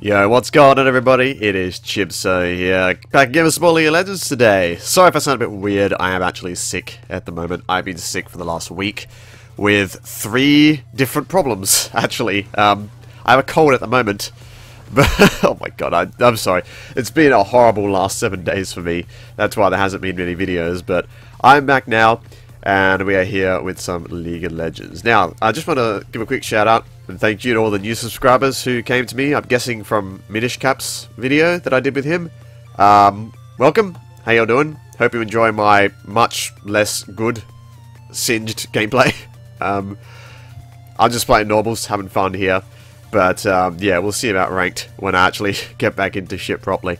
Yo, what's going on everybody? It is Chibso here, back again with some more League of Legends today. Sorry if I sound a bit weird, I am actually sick at the moment. I've been sick for the last week with 3 different problems, actually. I have a cold at the moment, but oh my god, I'm sorry. It's been a horrible last 7 days for me, that's why there hasn't been many videos, but I'm back now. And we are here with some League of Legends. Now, I just want to give a quick shout out and thank you to all the new subscribers who came to me. I'm guessing from Minish Cap's video that I did with him. Welcome. How y'all doing? Hope you enjoy my much less good singed gameplay. I'm just playing normals, having fun here. But yeah, we'll see about ranked when I actually get back into shit properly.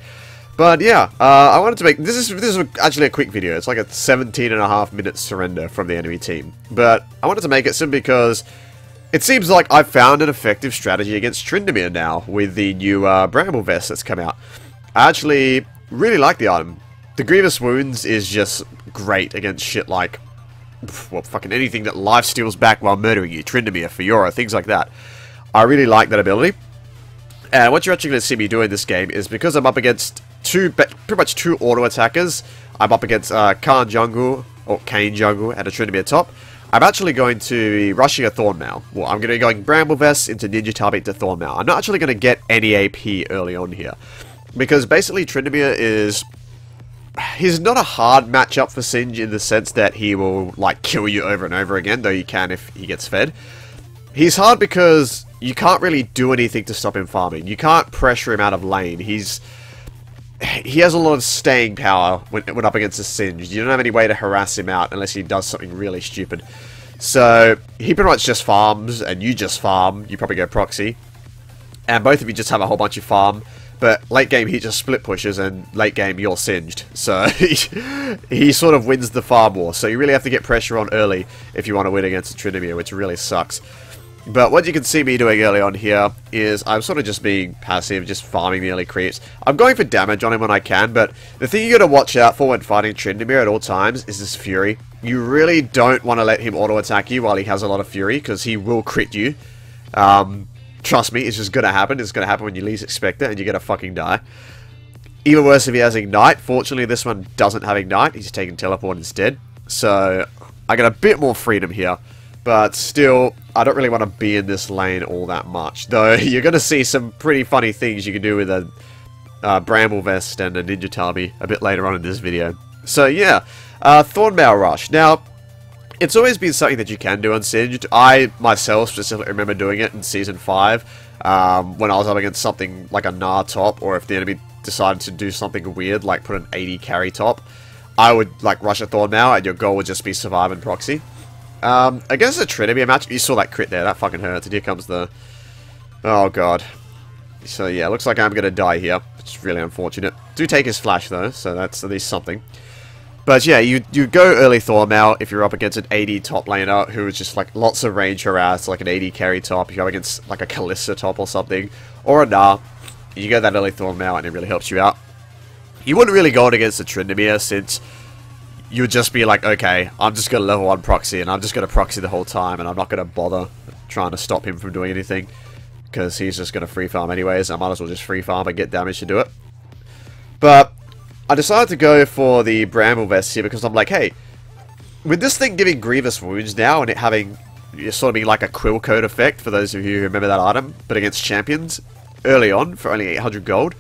But yeah, I wanted to make this is actually a quick video. It's like a 17.5-minute surrender from the enemy team. But I wanted to make it simply because it seems like I've found an effective strategy against Tryndamere now with the new Bramble vest that's come out. I actually really like the item. The Grievous Wounds is just great against shit like, well, fucking anything that life steals back while murdering you. Tryndamere, Fiora, things like that. I really like that ability. And what you're actually going to see me do in this game is because I'm up against pretty much two auto attackers. I'm up against Khan jungle, or Kane jungle, and a Tryndamere top. I'm actually going to be rushing a Thornmail. Well, I'm going to be going Bramble Vest into Ninja Tabi into Thornmail. I'm not actually going to get any AP early on here. Because basically Tryndamere is... He's not a hard matchup for Singe in the sense that he will like kill you over and over again, though you can if he gets fed. He's hard because you can't really do anything to stop him farming. You can't pressure him out of lane. He has a lot of staying power when up against a Singe. You don't have any way to harass him out unless he does something really stupid. So, he pretty much just farms, and you just farm. You probably go proxy. And both of you just have a whole bunch of farm. But late game, he just split pushes, and late game, you're Singed. So, he sort of wins the farm war. So, you really have to get pressure on early if you want to win against a Tryndamere, which really sucks. But what you can see me doing early on here is I'm sort of just being passive, just farming the early creeps. I'm going for damage on him when I can, but the thing you got to watch out for when fighting Tryndamere at all times is this Fury. You really don't want to let him auto-attack you while he has a lot of Fury, because he will crit you. Trust me, it's just going to happen. It's going to happen when you least expect it, and you're going to fucking die. Even worse if he has Ignite. Fortunately, this one doesn't have Ignite. He's taking Teleport instead. So, I got a bit more freedom here. But still, I don't really want to be in this lane all that much. Though, you're going to see some pretty funny things you can do with a Bramble Vest and a Ninja Tabi a bit later on in this video. So yeah, Thornmail Rush. Now, it's always been something that you can do on Singed. I, myself, specifically remember doing it in Season 5. When I was up against something like a Gnar top, or if the enemy decided to do something weird, like put an 80 carry top. I would, like, rush a Thornmail, and your goal would just be survive and proxy. Against the Tryndamere match, you saw that crit there, that fucking hurts, and here comes the... Oh god. So yeah, looks like I'm gonna die here, which is really unfortunate. Do take his flash though, so that's at least something. But yeah, you go early Thornmail if you're up against an 80 top laner who is just like lots of range harass, like an 80 carry top, if you're up against like a Kalista top or something, or a Gnar, you go that early Thornmail and it really helps you out. You wouldn't really go it against the Tryndamere since... You would just be like, okay, I'm just going to level 1 proxy, and I'm just going to proxy the whole time, and I'm not going to bother trying to stop him from doing anything, because he's just going to free farm anyways. I might as well just free farm and get damage to do it. But I decided to go for the Bramble Vest here, because I'm like, hey, with this thing giving Grievous Wounds now, and it having sort of being like a Quill Code effect, for those of you who remember that item, but against champions, early on, for only 800 gold,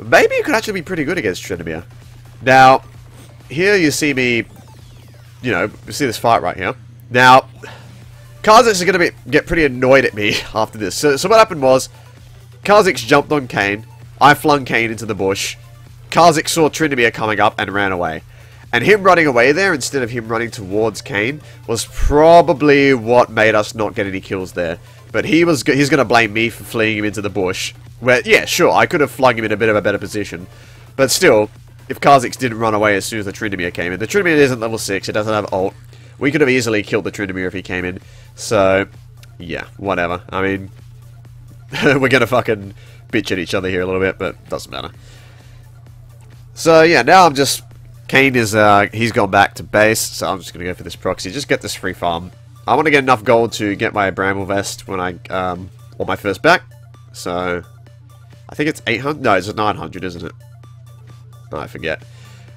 maybe it could actually be pretty good against Tryndamere. Now... Here you see me, you know, you see this fight right here. Now, Kha'Zix is going to get pretty annoyed at me after this. So what happened was, Kha'Zix jumped on Kane, I flung Kane into the bush, Kha'Zix saw Tryndamere coming up and ran away. And him running away there instead of him running towards Kane was probably what made us not get any kills there. But he's going to blame me for fleeing him into the bush. Where, yeah, sure, I could have flung him in a bit of a better position. But still... If Kha'Zix didn't run away as soon as the Tryndamere came in. The Tryndamere isn't level 6, it doesn't have ult. We could have easily killed the Tryndamere if he came in. So, yeah, whatever. I mean, we're gonna fucking bitch at each other here a little bit, but doesn't matter. So, yeah, now I'm just... Kane is, he's gone back to base, so I'm just gonna go for this proxy. Just get this free farm. I want to get enough gold to get my Bramble Vest when I, or my first back. So, I think it's 800. No, it's 900, isn't it? Oh, I forget.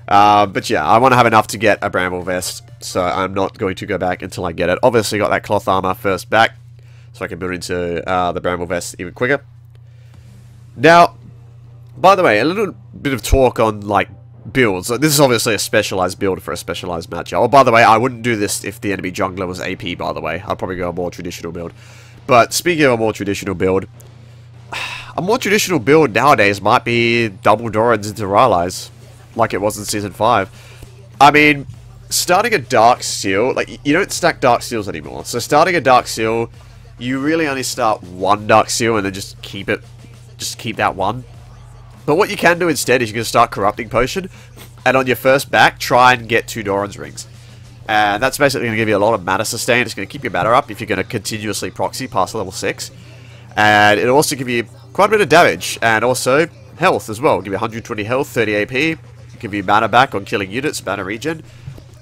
But yeah, I want to have enough to get a Bramble Vest, so I'm not going to go back until I get it. Obviously, got that cloth armor first back, so I can build into the Bramble Vest even quicker. Now, by the way, a little bit of talk on, like, builds. This is obviously a specialized build for a specialized matchup. Oh, by the way, I wouldn't do this if the enemy jungler was AP, by the way. I'd probably go a more traditional build. But speaking of a more traditional build, a more traditional build nowadays might be double Dorans into Rylai's, like it was in Season 5. I mean, starting a Dark Seal, like, you don't stack Dark Seals anymore. So starting a Dark Seal, you really only start one Dark Seal and then just keep that one. But what you can do instead is you can start Corrupting Potion, and on your first back, try and get 2 Doran's Rings. And that's basically going to give you a lot of mana sustain. It's going to keep your mana up if you're going to continuously proxy past level 6. And it'll also give you quite a bit of damage, and also health as well. It'll give you 120 health, 30 AP, give you mana back on killing units, mana regen.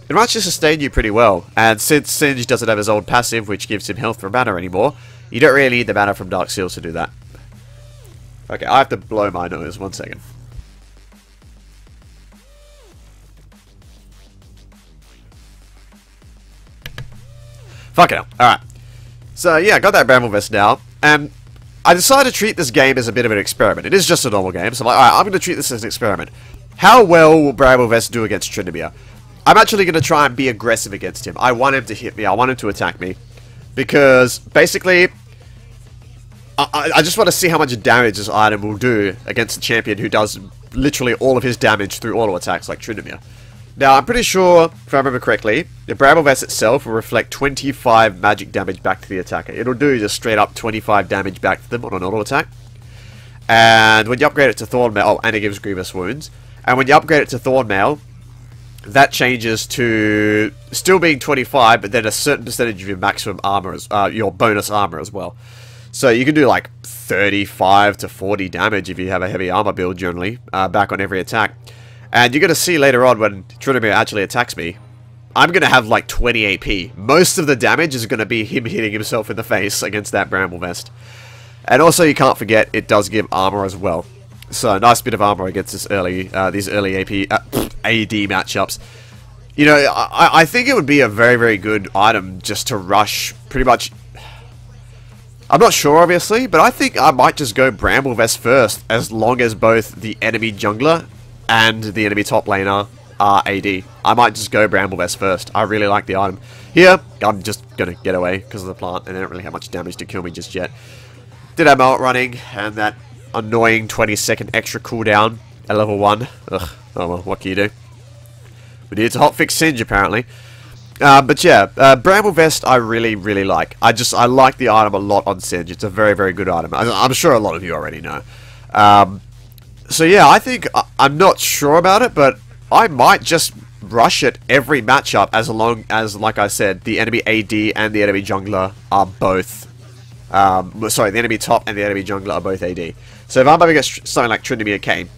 It might actually sustain you pretty well, and since Singe doesn't have his old passive, which gives him health from mana anymore, you don't really need the mana from Dark Seals to do that. Okay, I have to blow my nose, 1 second. Fuck it up. Alright. So, yeah, I got that Bramble Vest now, and I decided to treat this game as a bit of an experiment. It is just a normal game, so I'm like, alright, I'm going to treat this as an experiment. How well will Bramble Vest do against Tryndamere? I'm actually going to try and be aggressive against him. I want him to hit me. I want him to attack me. Because, basically, I just want to see how much damage this item will do against the champion who does literally all of his damage through auto attacks like Tryndamere. Now, I'm pretty sure, if I remember correctly, the Bramble Vest itself will reflect 25 magic damage back to the attacker. It'll do just straight up 25 damage back to them on an auto attack. And when you upgrade it to Thornmail, oh, and it gives Grievous Wounds. And when you upgrade it to Thornmail, that changes to still being 25, but then a certain percentage of your maximum armor, your bonus armor as well. So you can do like 35 to 40 damage if you have a heavy armor build generally, back on every attack. And you're going to see later on when Tryndamere actually attacks me, I'm going to have like 20 AP. Most of the damage is going to be him hitting himself in the face against that Bramble Vest. And also you can't forget, it does give armor as well. So a nice bit of armor against these early AP, AD matchups. You know, I think it would be a very, very good item just to rush pretty much. I'm not sure, obviously, but I think I might just go Bramble Vest first, as long as both the enemy jungler and the enemy top laner are AD. I might just go Bramble Vest first. I really like the item. Here, I'm just going to get away because of the plant, and they don't really have much damage to kill me just yet. Did have my ult running, and that annoying 20-second extra cooldown at level 1. Ugh, oh well, what can you do? We need to hotfix Singe, apparently. But yeah, Bramble Vest I really, really like. I like the item a lot on Singe. It's a very, very good item. I'm sure a lot of you already know. So yeah, I think, I'm not sure about it, but I might just rush it every matchup as long as, like I said, the enemy AD and the enemy jungler are both, sorry, the enemy top and the enemy jungler are both AD. So if I'm up against something like Tryndamere Kane,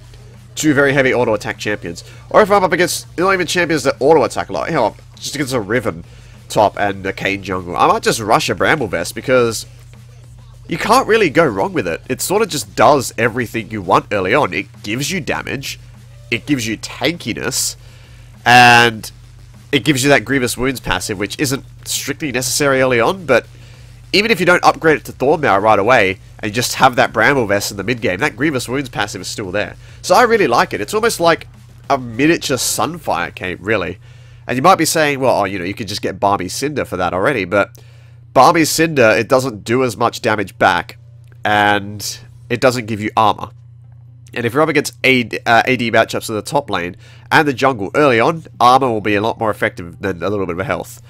2 very heavy auto attack champions, or if I'm up against not even champions that auto attack a lot, hell, just against a Riven top and a Kane jungle, I might just rush a Bramble Vest because you can't really go wrong with it. It sort of just does everything you want early on. It gives you damage, it gives you tankiness, and it gives you that Grievous Wounds passive, which isn't strictly necessary early on, but even if you don't upgrade it to Thornmail right away, and you just have that Bramble Vest in the mid-game, that Grievous Wounds passive is still there. So I really like it. It's almost like a miniature Sunfire cape, really. And you might be saying, well, oh, you know, you could just get Balmy Cinder for that already, but Balmy Cinder, it doesn't do as much damage back, and it doesn't give you armor. And if you're up against AD matchups in the top lane and the jungle early on, armor will be a lot more effective than a little bit of health.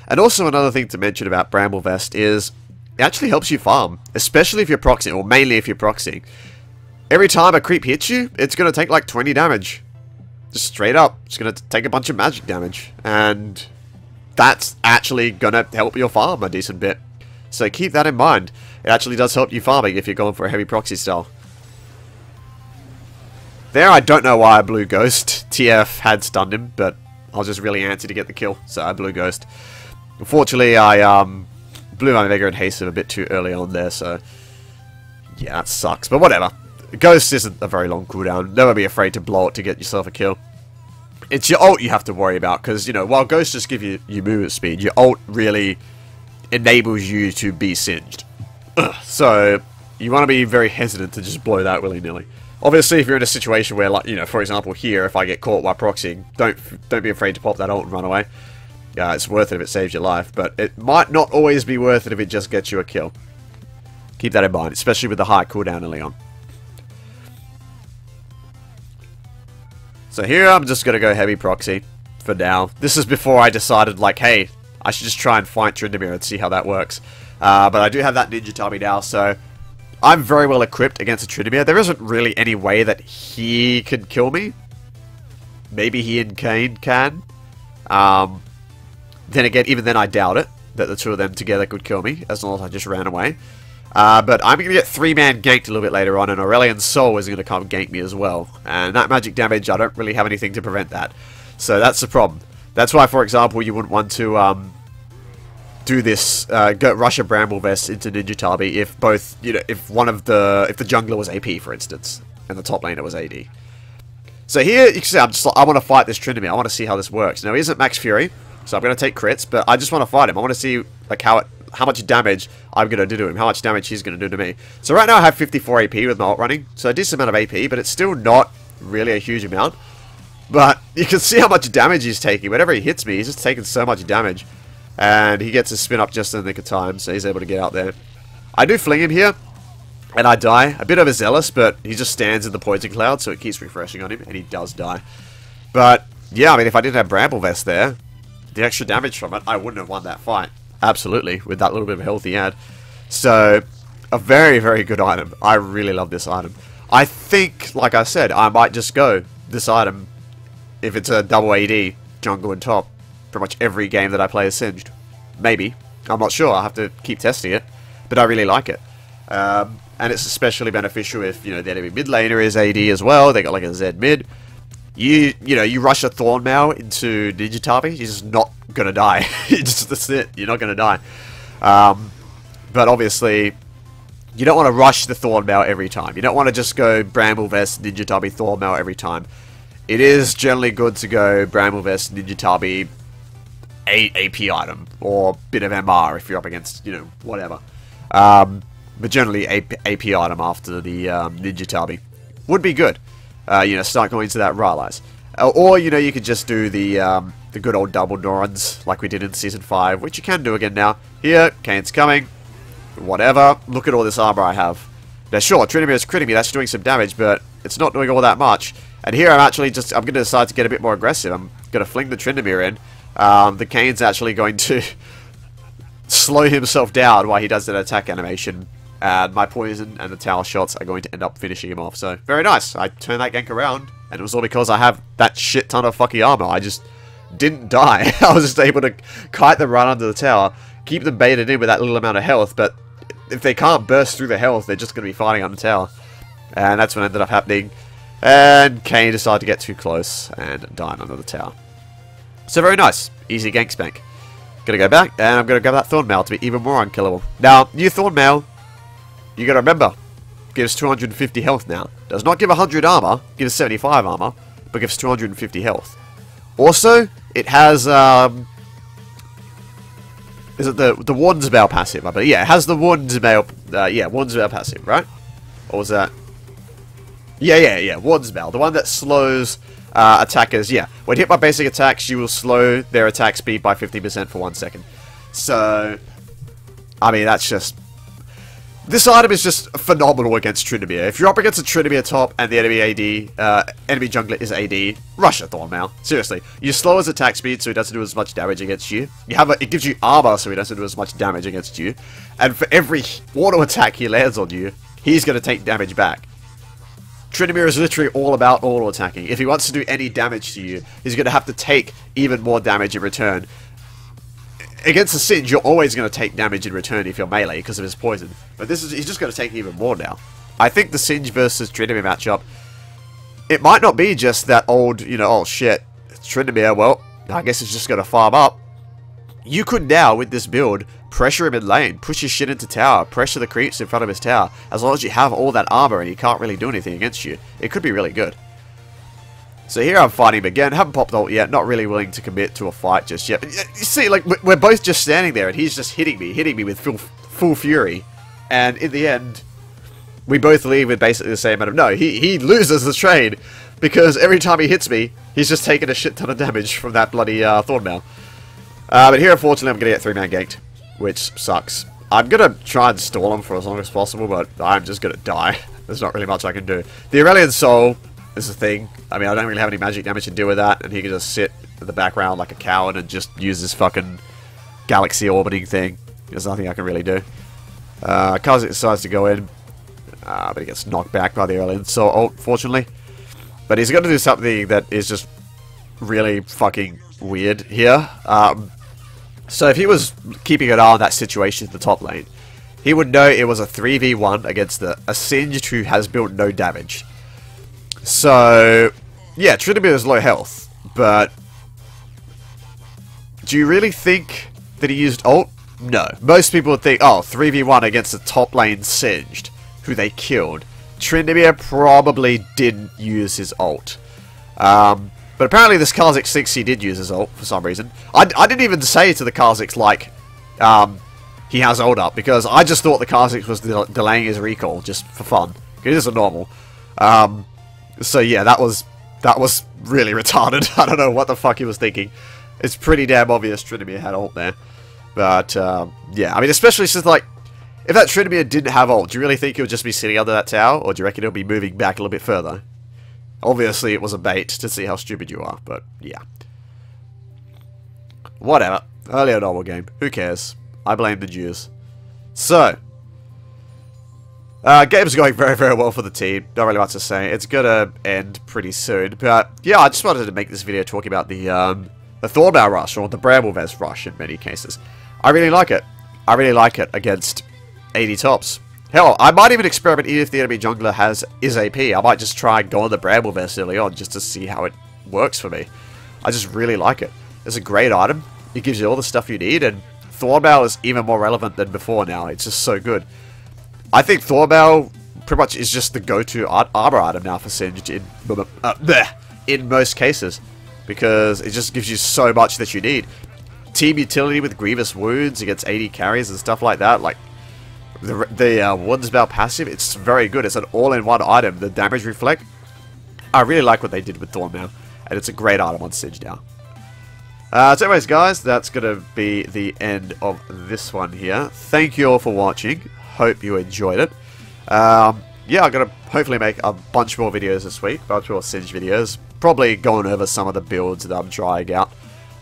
And also another thing to mention about Bramble Vest is it actually helps you farm, especially if you're proxying, or mainly if you're proxying. Every time a creep hits you, it's going to take like 20 damage. Just straight up. It's going to take a bunch of magic damage. And that's actually going to help your farm a decent bit. So keep that in mind. It actually does help you farming if you're going for a heavy proxy style. There, I don't know why I blew Ghost. TF had stunned him, but I was just really antsy to get the kill, so I blew Ghost. Unfortunately, I blew my Mega and Hasten a bit too early on there, so yeah, that sucks. But whatever. Ghost isn't a very long cooldown. Never be afraid to blow it to get yourself a kill. It's your ult you have to worry about, because, you know, while Ghost just give you movement speed, your ult really enables you to be singed. So, you want to be very hesitant to just blow that willy-nilly. Obviously, if you're in a situation where, like, you know, for example, here, if I get caught while proxying, don't be afraid to pop that ult and run away. It's worth it if it saves your life, but it might not always be worth it if it just gets you a kill. Keep that in mind, especially with the high cooldown early on. So here I'm just going to go heavy proxy for now. This is before I decided, like, hey, I should just try and fight Tryndamere and see how that works. But I do have that Ninja Tabi now, so I'm very well equipped against a Tryndamere. There isn't really any way that he could kill me. Maybe he and Kane can. Then again, even then I doubt it, that the two of them together could kill me, as long as I just ran away. But I'm going to get 3-man ganked a little bit later on, and Aurelian's Soul is going to come gank me as well. And that magic damage, I don't really have anything to prevent that. So that's the problem. That's why, for example, you wouldn't want to do this, go rush a Bramble Vest into Ninja Tabi if both, you know, if the jungler was AP, for instance, and the top laner was AD. So here, you can see, I want to fight this Tryndamere. I want to see how this works. Now, he isn't Max Fury, so I'm going to take crits, but I just want to fight him. I want to see, like, how much damage I'm going to do to him, how much damage he's going to do to me. So right now I have 54 AP with my ult running, so a decent amount of AP, but it's still not really a huge amount. But you can see how much damage he's taking. Whenever he hits me, he's just taking so much damage. And he gets his spin up just in the nick of time, so he's able to get out there. I do fling him here, and I die. A bit overzealous, but he just stands in the poison cloud, so it keeps refreshing on him, and he does die. But, yeah, I mean, if I didn't have Bramble Vest there, the extra damage from it, I wouldn't have won that fight. Absolutely, with that little bit of health he had. So, a very, very good item. I really love this item. I think, like I said, I might just go this item if it's a double AD, jungle and top, pretty much every game that I play is singed. Maybe. I'm not sure. I'll have to keep testing it. But I really like it. And it's especially beneficial if, you know, the enemy mid laner is AD as well. They got like a Z mid. You know, you rush a Thornmail into Ninja Tabi, you're just not gonna die. That's it. You're not gonna die. But obviously, you don't want to rush the Thornmail every time. You don't want to just go Bramble Vest, Ninja Tabi, Thornmail every time. It is generally good to go Bramble Vest, Ninja Tabi, AP item, or bit of MR if you're up against, you know, whatever. But generally, AP item after the Ninja Tabi would be good. You know, start going to that Rylai's. Or, you know, you could just do the good old double Norns, like we did in Season 5, which you can do again now. Here, Kane's coming. Whatever. Look at all this armor I have. Now, sure, Tryndamere is critting me, that's doing some damage, but it's not doing all that much. And here I'm going to decide to get a bit more aggressive. I'm going to fling the Tryndamere in. The Kane's actually going to slow himself down while he does that attack animation. And my poison and the tower shots are going to end up finishing him off. So, very nice. I turned that gank around, and it was all because I have that shit ton of fucking armor. I just didn't die. I was just able to kite them right under the tower, keep them baited in with that little amount of health, but if they can't burst through the health, they're just going to be fighting on the tower. And that's what ended up happening. And Kane decided to get too close and died under the tower. So, very nice. Easy gank spank. Gonna go back, and I'm gonna grab that Thornmail to be even more unkillable. Now, new Thornmail, you gotta remember, gives 250 health now. Does not give 100 armor, gives 75 armor, but gives 250 health. Also, it has, is it the Warden's Mail passive? I believe, yeah, it has the Warden's Mail, Warden's Mail passive, right? Or was that? Yeah, Warden's Mail, the one that slows attackers, yeah. When hit by basic attacks, you will slow their attack speed by 50% for 1 second. So, I mean, that's just... This item is just phenomenal against Tryndamere. If you're up against a Tryndamere top and the enemy AD, enemy jungler is AD, rush a Thornmail. Seriously. You slow his attack speed so he doesn't do as much damage against you. It gives you armor so he doesn't do as much damage against you. And for every auto attack he lands on you, he's going to take damage back. Tryndamere is literally all about auto attacking. If he wants to do any damage to you, he's going to have to take even more damage in return. Against the Singe, you're always going to take damage in return if you're melee because of his poison. But he's just going to take even more now. I think the Singe versus Tryndamere matchup, it might not be just that old, you know, oh shit, it's Tryndamere, well, I guess it's just going to farm up. You could now, with this build, pressure him in lane, push his shit into tower, pressure the creeps in front of his tower. As long as you have all that armor and he can't really do anything against you, it could be really good. So here I'm fighting him again, haven't popped ult yet, not really willing to commit to a fight just yet. But you see, like, we're both just standing there and he's just hitting me with full fury. And in the end, we both leave with basically the same amount of... No, he loses the trade because every time he hits me, he's just taking a shit ton of damage from that bloody Thornmail. But here, unfortunately, I'm going to get 3-man ganked, which sucks. I'm going to try and stall him for as long as possible, but I'm just going to die. There's not really much I can do. The Aurelian Soul is the thing. I mean, I don't really have any magic damage to deal with that, and he can just sit in the background like a coward and just use this fucking galaxy orbiting thing. There's nothing I can really do. Kha'Zix decides to go in, but he gets knocked back by the Aurelian Soul ult, fortunately. But he's got to do something that is just really fucking weird here. So if he was keeping an eye on that situation in the top lane, he would know it was a 3v1 against a Singed who has built no damage. So, yeah, Tryndamere is low health, but do you really think that he used ult? No. Most people would think, oh, 3v1 against a top lane Singed, who they killed. Tryndamere probably didn't use his ult. But apparently this Kha'Zix thinks he did use his ult for some reason. I didn't even say to the Kha'Zix, like, he has ult up, because I just thought the Kha'Zix was delaying his recall, just for fun. It isn't normal. So yeah, that was really retarded. I don't know what the fuck he was thinking. It's pretty damn obvious Tryndamere had ult there. But, yeah, I mean, especially since, like, if that Tryndamere didn't have ult, do you really think he would just be sitting under that tower? Or do you reckon he'll be moving back a little bit further? Obviously, it was a bait to see how stupid you are, but, yeah. Whatever. Earlier normal game. Who cares? I blame the Jews. So, game's going very, very well for the team. Not really much to say. It's gonna end pretty soon. But, yeah, I just wanted to make this video talking about the Thornmail rush, or the Bramble rush in many cases. I really like it. I really like it against 80 tops. Hell, I might even experiment even if the enemy jungler is AP. I might just try and go on the Bramble early on just to see how it works for me. I just really like it. It's a great item. It gives you all the stuff you need, and Thornmail is even more relevant than before now. It's just so good. I think Thornmail pretty much is just the go-to armor item now for Singed in most cases, because it just gives you so much that you need. Team utility with grievous wounds against 80 carries and stuff like that, like the Warden's Bow passive, it's very good. It's an all-in-one item. The damage reflect, I really like what they did with Thornmail, and it's a great item on Singed now. So anyways, guys, that's going to be the end of this one here. Thank you all for watching. Hope you enjoyed it. Yeah, I'm going to hopefully make a bunch more videos this week. A bunch more Singed videos. Probably going over some of the builds that I'm trying out.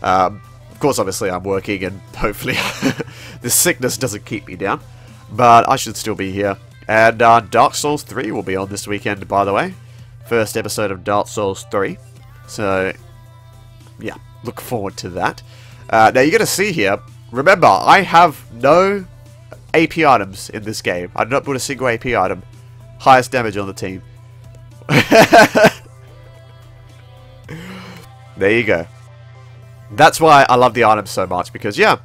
Of course, obviously, I'm working, and hopefully this sickness doesn't keep me down. But I should still be here. And Dark Souls 3 will be on this weekend, by the way. First episode of Dark Souls 3. So, yeah, look forward to that. Now, you're going to see here, remember, I have no AP items in this game. I did not put a single AP item. Highest damage on the team. There you go. That's why I love the items so much, because, yeah,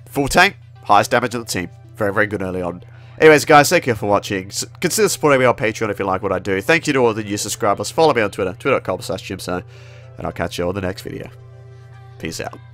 full tank, highest damage on the team. Very, very good early on. Anyways, guys, thank you for watching. Consider supporting me on Patreon if you like what I do. Thank you to all the new subscribers. Follow me on Twitter, twitter.com/Jimso, and I'll catch you on the next video. Peace out.